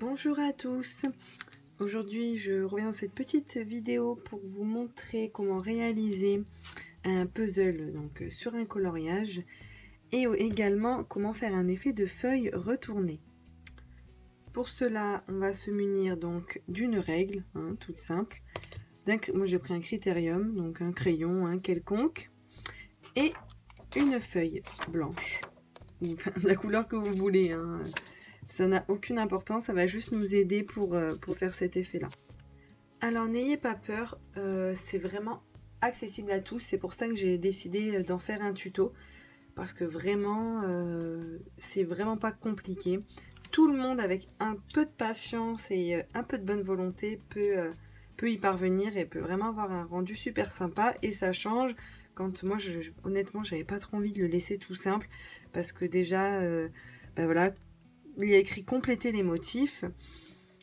Bonjour à tous, aujourd'hui je reviens dans cette petite vidéo pour vous montrer comment réaliser un puzzle donc sur un coloriage et également comment faire un effet de feuille retournée. Pour cela on va se munir donc d'une règle toute simple, moi j'ai pris un critérium, donc un crayon quelconque et une feuille blanche, la couleur que vous voulez. Ça n'a aucune importance, ça va juste nous aider pour faire cet effet-là. Alors n'ayez pas peur, c'est vraiment accessible à tous. C'est pour ça que j'ai décidé d'en faire un tuto. Parce que vraiment, c'est vraiment pas compliqué. Tout le monde avec un peu de patience et un peu de bonne volonté peut y parvenir et peut vraiment avoir un rendu super sympa. Et ça change quand moi, honnêtement, j'avais pas trop envie de le laisser tout simple. Parce que déjà, voilà, il y a écrit compléter les motifs,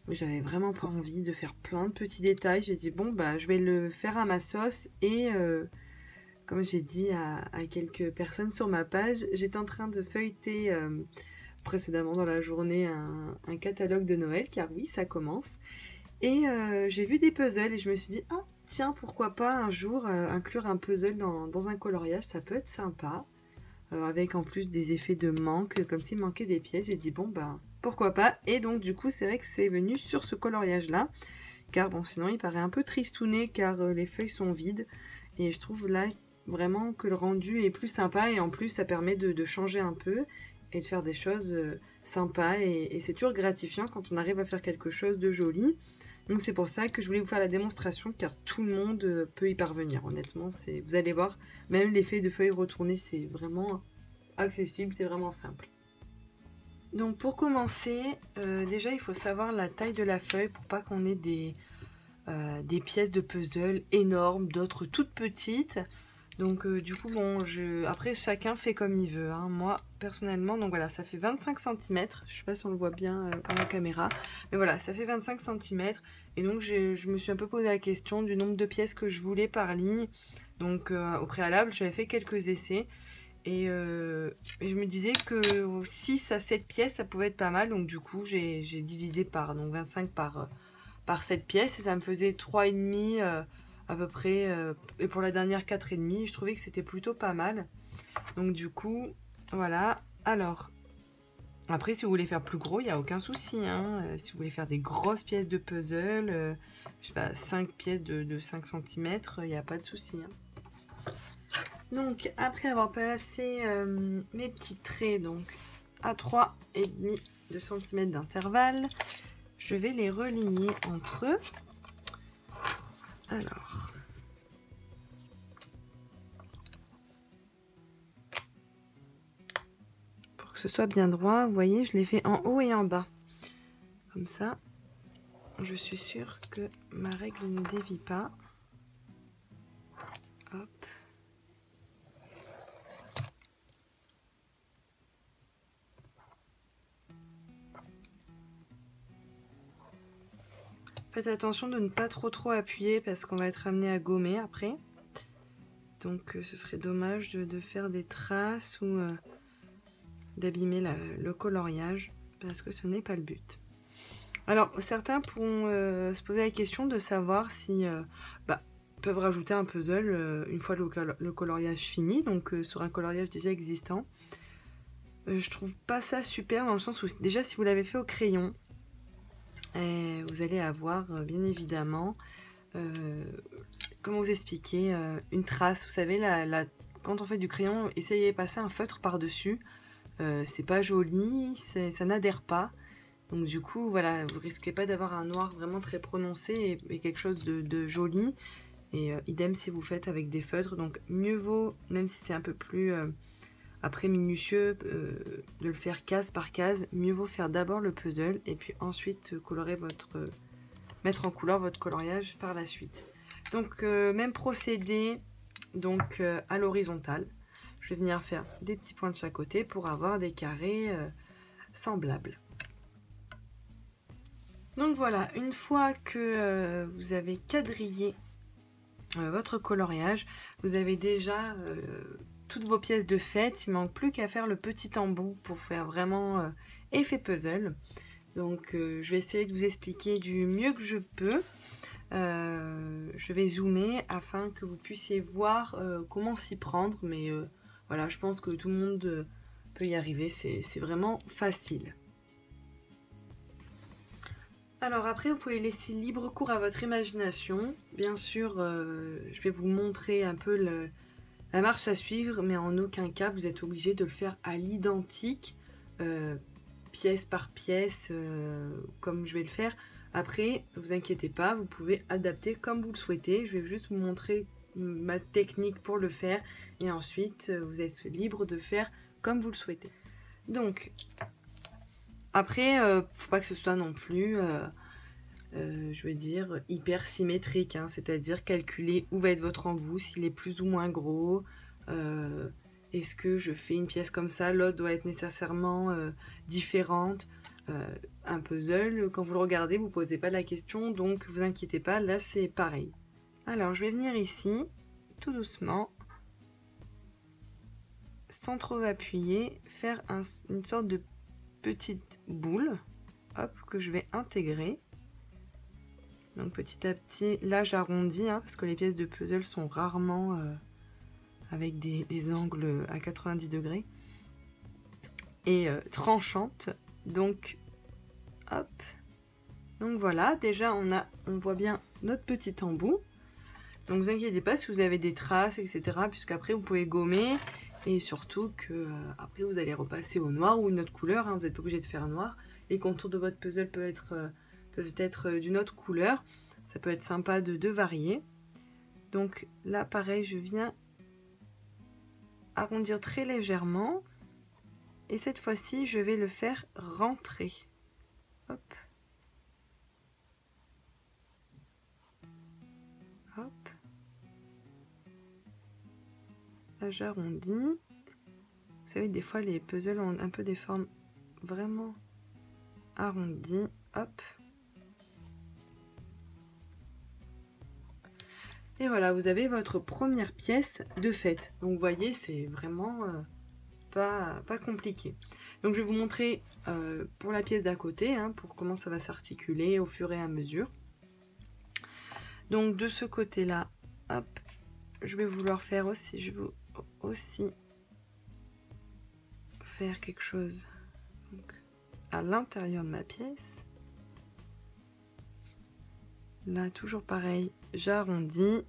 mais j'avais vraiment pas envie de faire plein de petits détails. J'ai dit bon je vais le faire à ma sauce et comme j'ai dit à quelques personnes sur ma page, j'étais en train de feuilleter précédemment dans la journée un catalogue de Noël, car oui ça commence, et j'ai vu des puzzles et je me suis dit ah tiens, pourquoi pas un jour inclure un puzzle dans un coloriage, ça peut être sympa. Avec en plus des effets de manque, comme s'il manquait des pièces. J'ai dit bon pourquoi pas, et donc du coup c'est vrai que c'est venu sur ce coloriage là, car bon sinon il paraît un peu tristouné car les feuilles sont vides, et je trouve là vraiment que le rendu est plus sympa, et en plus ça permet de changer un peu et de faire des choses sympas, et c'est toujours gratifiant quand on arrive à faire quelque chose de joli. Donc c'est pour ça que je voulais vous faire la démonstration, car tout le monde peut y parvenir. Honnêtement, vous allez voir, même l'effet de feuilles retournées, c'est vraiment accessible, c'est vraiment simple. Donc pour commencer, déjà il faut savoir la taille de la feuille pour pas qu'on ait des pièces de puzzle énormes, d'autres toutes petites. Donc du coup bon, après chacun fait comme il veut, moi personnellement, donc voilà, ça fait 25 cm, je sais pas si on le voit bien à la caméra, mais voilà, ça fait 25 cm, et donc je me suis un peu posé la question du nombre de pièces que je voulais par ligne. Donc au préalable j'avais fait quelques essais, et je me disais que 6 à 7 pièces ça pouvait être pas mal, donc du coup j'ai divisé par donc 25 par 7 pièces, et ça me faisait 3,5 à peu près, et pour la dernière 4,5, je trouvais que c'était plutôt pas mal. Donc du coup voilà. Alors après, si vous voulez faire plus gros, il n'y a aucun souci, si vous voulez faire des grosses pièces de puzzle, je sais pas, 5 pièces de 5 cm, il n'y a pas de souci, Donc après avoir placé mes petits traits donc à 3,5 cm d'intervalle, je vais les relier entre eux. Alors, pour que ce soit bien droit, vous voyez, je l'ai fait en haut et en bas. Comme ça, je suis sûre que ma règle ne dévie pas. Hop. Faites attention de ne pas trop appuyer parce qu'on va être amené à gommer après. Donc ce serait dommage de faire des traces ou d'abîmer le coloriage, parce que ce n'est pas le but. Alors certains pourront se poser la question de savoir si peuvent rajouter un puzzle une fois le coloriage fini, donc sur un coloriage déjà existant. Je trouve pas ça super, dans le sens où déjà si vous l'avez fait au crayon, vous allez avoir bien évidemment, comment vous expliquer, une trace. Vous savez, quand on fait du crayon, essayez de passer un feutre par dessus, c'est pas joli, ça n'adhère pas. Donc du coup voilà, vous risquez pas d'avoir un noir vraiment très prononcé et quelque chose de joli. Et idem si vous faites avec des feutres. Donc mieux vaut, même si c'est un peu plus après minutieux, de le faire case par case, mieux vaut faire d'abord le puzzle et puis ensuite mettre en couleur votre coloriage par la suite. Donc même procédé, donc à l'horizontale. Je vais venir faire des petits points de chaque côté pour avoir des carrés semblables. Donc voilà, une fois que vous avez quadrillé votre coloriage, vous avez déjà toutes vos pièces de fête. Il ne manque plus qu'à faire le petit embout pour faire vraiment effet puzzle. Donc je vais essayer de vous expliquer du mieux que je peux. Je vais zoomer afin que vous puissiez voir comment s'y prendre, mais voilà, je pense que tout le monde peut y arriver, c'est vraiment facile. Alors après, vous pouvez laisser libre cours à votre imagination. Bien sûr, je vais vous montrer un peu la marche à suivre, mais en aucun cas vous êtes obligé de le faire à l'identique, pièce par pièce, comme je vais le faire. Après, ne vous inquiétez pas, vous pouvez adapter comme vous le souhaitez. Je vais juste vous montrer ma technique pour le faire, et ensuite vous êtes libre de faire comme vous le souhaitez. Donc, après, faut pas que ce soit non plus, je veux dire, hyper symétrique, hein, c'est-à-dire calculer où va être votre embout, s'il est plus ou moins gros. Est-ce que je fais une pièce comme ça, l'autre doit être nécessairement différente. Un puzzle, quand vous le regardez, vous ne posez pas la question, donc vous inquiétez pas, là c'est pareil. Alors je vais venir ici, tout doucement, sans trop appuyer, faire une sorte de petite boule, hop, que je vais intégrer. Donc petit à petit, là j'arrondis, hein, parce que les pièces de puzzle sont rarement avec des angles à 90 degrés et tranchantes. Donc hop, donc voilà, déjà on voit bien notre petit embout. Donc vous inquiétez pas si vous avez des traces, etc., puisqu'après vous pouvez gommer, et surtout que après vous allez repasser au noir ou une autre couleur, hein, vous n'êtes pas obligé de faire noir. Les contours de votre puzzle peuvent être d'une autre couleur, ça peut être sympa de varier. Donc là pareil, je viens arrondir très légèrement, et cette fois-ci je vais le faire rentrer. Hop. Hop. Là j'arrondis. Vous savez, des fois les puzzles ont un peu des formes vraiment arrondies. Hop. Et voilà, vous avez votre première pièce de faite. Donc vous voyez, c'est vraiment pas compliqué. Donc je vais vous montrer pour la pièce d'à côté, hein, pour comment ça va s'articuler au fur et à mesure. Donc de ce côté-là, hop, je vais vouloir faire aussi, je veux aussi faire quelque chose donc, à l'intérieur de ma pièce. Là, toujours pareil, j'arrondis.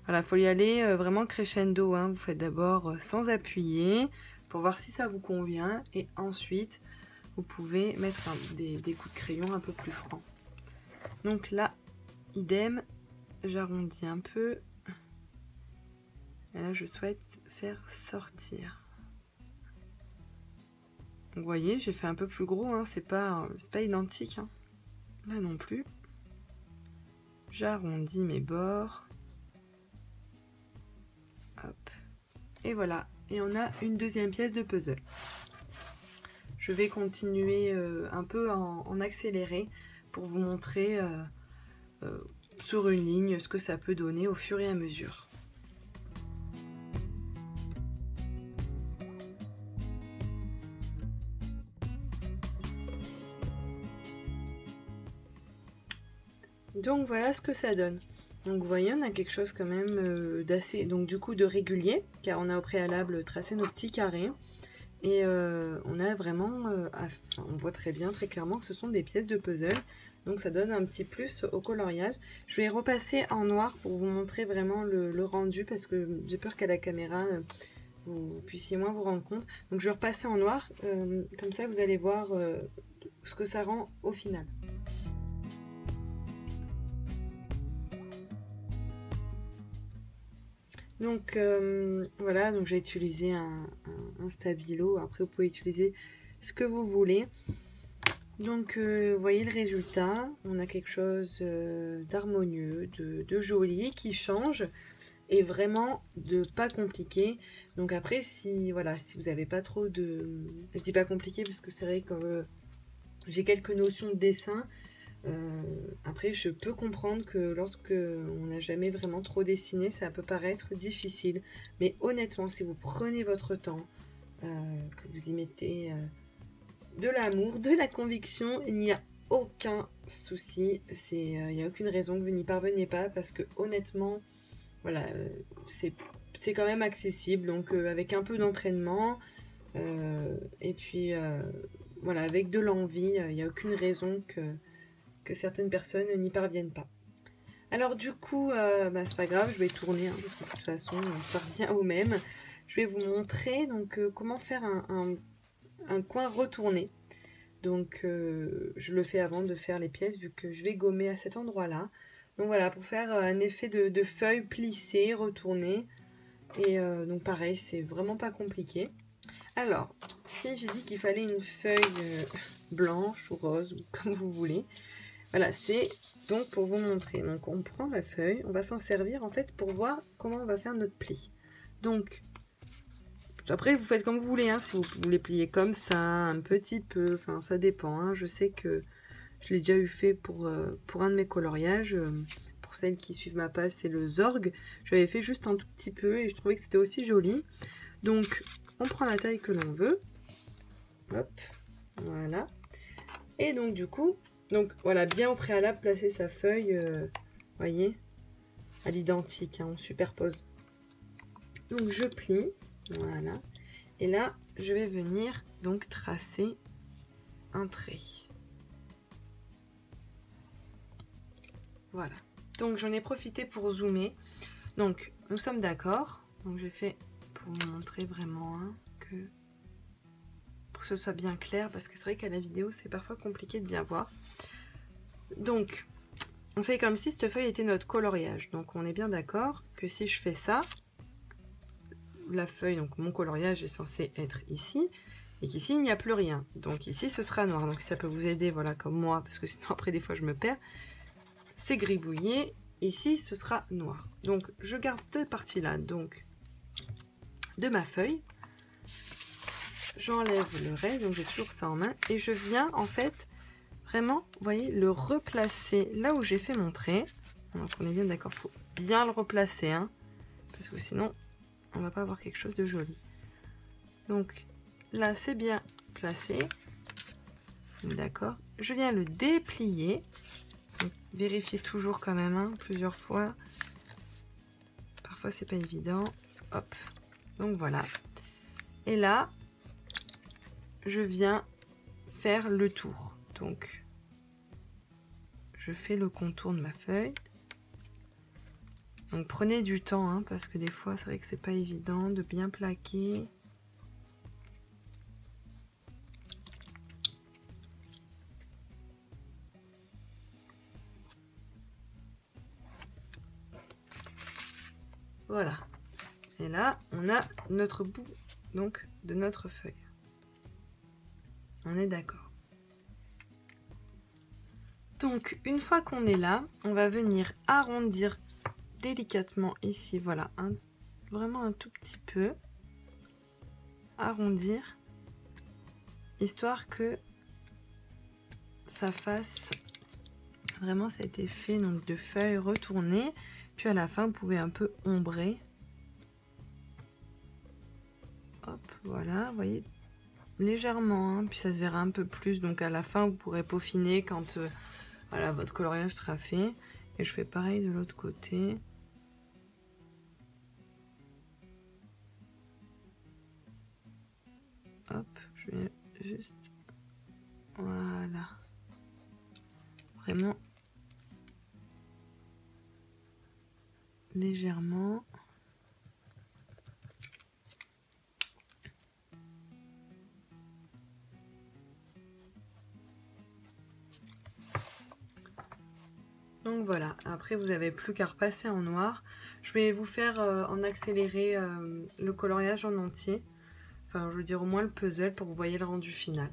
Voilà, il faut y aller vraiment crescendo, hein. Vous faites d'abord sans appuyer pour voir si ça vous convient, et ensuite vous pouvez mettre des coups de crayon un peu plus francs. Donc là, idem, j'arrondis un peu. Et là, je souhaite faire sortir. Vous voyez, j'ai fait un peu plus gros, hein, c'est pas identique, hein. Là non plus. J'arrondis mes bords. Hop. Et voilà, et on a une deuxième pièce de puzzle. Je vais continuer un peu en accéléré pour vous montrer sur une ligne ce que ça peut donner au fur et à mesure. Donc voilà ce que ça donne. Donc vous voyez, on a quelque chose quand même d'assez, donc du coup de régulier, car on a au préalable tracé nos petits carrés. Et on a vraiment, on voit très bien, très clairement que ce sont des pièces de puzzle. Donc ça donne un petit plus au coloriage. Je vais repasser en noir pour vous montrer vraiment le rendu, parce que j'ai peur qu'à la caméra, vous puissiez moins vous rendre compte. Donc je vais repasser en noir, comme ça vous allez voir ce que ça rend au final. Donc voilà, donc j'ai utilisé un stabilo. Après vous pouvez utiliser ce que vous voulez. Donc vous voyez le résultat, on a quelque chose d'harmonieux, de joli, qui change, et vraiment de pas compliqué. Donc après, si voilà, si vous n'avez pas trop de, je dis pas compliqué parce que c'est vrai que j'ai quelques notions de dessin. Après, je peux comprendre que lorsque on n'a jamais vraiment trop dessiné, ça peut paraître difficile. Mais honnêtement, si vous prenez votre temps, que vous y mettez de l'amour, de la conviction, il n'y a aucun souci. Il n'y a aucune raison que vous n'y parveniez pas parce que honnêtement, voilà, c'est quand même accessible. Donc avec un peu d'entraînement et puis voilà, avec de l'envie, il n'y a aucune raison que certaines personnes n'y parviennent pas. Alors du coup, c'est pas grave, je vais tourner hein, parce que de toute façon, ça revient au même. Je vais vous montrer donc comment faire un coin retourné. Donc je le fais avant de faire les pièces vu que je vais gommer à cet endroit là. Donc voilà, pour faire un effet de feuilles plissées, retournées. Et donc pareil, c'est vraiment pas compliqué. Alors, si j'ai dit qu'il fallait une feuille blanche ou rose, ou comme vous voulez. Voilà, c'est donc pour vous montrer. Donc on prend la feuille, on va s'en servir en fait pour voir comment on va faire notre pli. Donc après vous faites comme vous voulez, hein, si vous voulez plier comme ça, un petit peu, enfin ça dépend. Hein. Je sais que je l'ai déjà eu fait pour un de mes coloriages. Pour celles qui suivent ma page, c'est le Zorg. J'avais fait juste un tout petit peu et je trouvais que c'était aussi joli. Donc on prend la taille que l'on veut. Hop, voilà. Et donc du coup, donc voilà, bien au préalable, placer sa feuille, voyez, à l'identique, hein, on superpose. Donc je plie, voilà. Et là, je vais venir donc tracer un trait. Voilà. Donc j'en ai profité pour zoomer. Donc nous sommes d'accord. Donc j'ai fait pour vous montrer vraiment hein, pour que ce soit bien clair, parce que c'est vrai qu'à la vidéo, c'est parfois compliqué de bien voir. Donc, on fait comme si cette feuille était notre coloriage. Donc, on est bien d'accord que si je fais ça, la feuille, donc mon coloriage est censé être ici, et qu'ici, il n'y a plus rien. Donc, ici, ce sera noir. Donc, ça peut vous aider, voilà, comme moi, parce que sinon, après, des fois, je me perds. C'est gribouillé. Ici, ce sera noir. Donc, je garde cette partie-là, donc, de ma feuille. J'enlève le reste, donc j'ai toujours ça en main. Et je viens, en fait, vraiment, vous voyez, le replacer là où j'ai fait mon trait. Donc on est bien d'accord, il faut bien le replacer, hein, parce que sinon, on va pas avoir quelque chose de joli. Donc là, c'est bien placé. D'accord. Je viens le déplier. Donc, vérifiez toujours quand même, hein, plusieurs fois. Parfois, c'est pas évident. Hop. Donc voilà. Et là, je viens faire le tour. Donc, je fais le contour de ma feuille. Donc, prenez du temps, hein, parce que des fois, c'est vrai que c'est pas évident de bien plaquer. Voilà. Et là, on a notre bout donc de notre feuille. On est d'accord. Donc, une fois qu'on est là, on va venir arrondir délicatement ici, voilà, vraiment un tout petit peu. Arrondir, histoire que ça fasse vraiment cet effet donc, de feuilles retournées. Puis à la fin, vous pouvez un peu ombrer. Hop, voilà, vous voyez, légèrement, hein, puis ça se verra un peu plus. Donc à la fin, vous pourrez peaufiner quand voilà, votre coloriage sera fait. Et je fais pareil de l'autre côté. Hop, je vais juste... Voilà. Vraiment légèrement. Donc voilà, après vous n'avez plus qu'à repasser en noir. Je vais vous faire en accéléré le coloriage en entier. Enfin, je veux dire au moins le puzzle pour que vous voyez le rendu final.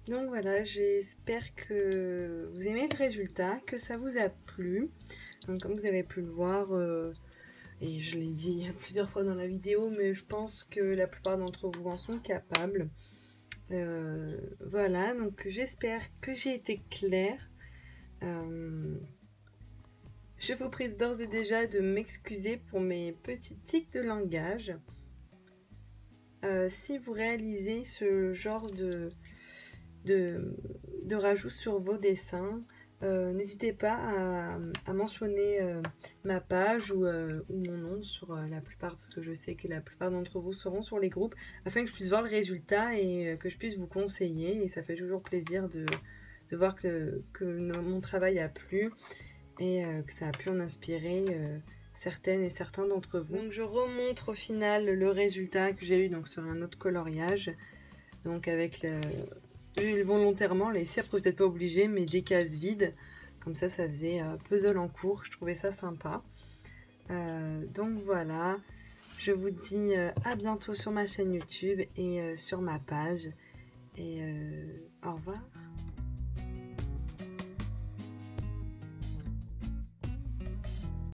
Donc voilà, j'espère que vous aimez le résultat, que ça vous a plu. Donc comme vous avez pu le voir, et je l'ai dit plusieurs fois dans la vidéo, mais je pense que la plupart d'entre vous en sont capables. Voilà, donc j'espère que j'ai été claire. Je vous prie d'ores et déjà de m'excuser pour mes petits tics de langage. Si vous réalisez ce genre de rajout sur vos dessins, n'hésitez pas à mentionner ma page ou mon nom sur la plupart, parce que je sais que la plupart d'entre vous seront sur les groupes, afin que je puisse voir le résultat et que je puisse vous conseiller. Et ça fait toujours plaisir de voir que mon travail a plu et que ça a pu en inspirer certaines et certains d'entre vous. Donc je remontre au final le résultat que j'ai eu donc sur un autre coloriage, donc avec j'ai eu volontairement laissé, après vous n'êtes pas obligé, mais des cases vides, comme ça faisait puzzle en cours, je trouvais ça sympa. Donc voilà, je vous dis à bientôt sur ma chaîne YouTube et sur ma page, et au revoir.